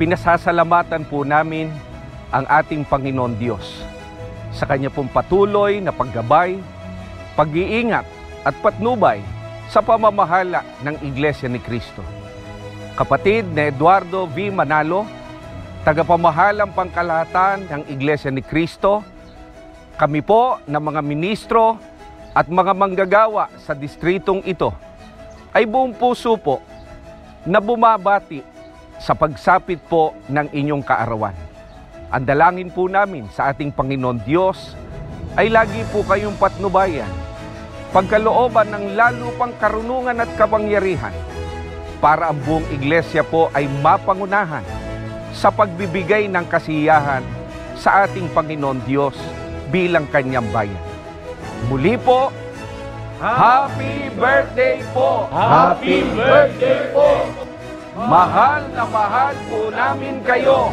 Pinasasalamatan po namin ang ating Panginoon Diyos sa Kanya pong patuloy na paggabay, pag-iingat at patnubay sa pamamahala ng Iglesia ni Cristo. Kapatid na Eduardo V. Manalo, tagapamahalang pangkalahatan ng Iglesia ni Cristo, kami po na mga ministro at mga manggagawa sa distritong ito ay buong puso po na bumabati sa pagsapit po ng inyong kaarawan. Ang dalangin po namin sa ating Panginoon Diyos ay lagi po kayong patnubayan, pagkalooban ng lalo pang karunungan at kapangyarihan para ang buong iglesia po ay mapangunahan sa pagbibigay ng kasiyahan sa ating Panginoon Diyos bilang Kanyang bayan. Muli po, Happy Birthday po! Happy birthday po! Mahal na mahal po namin kayo!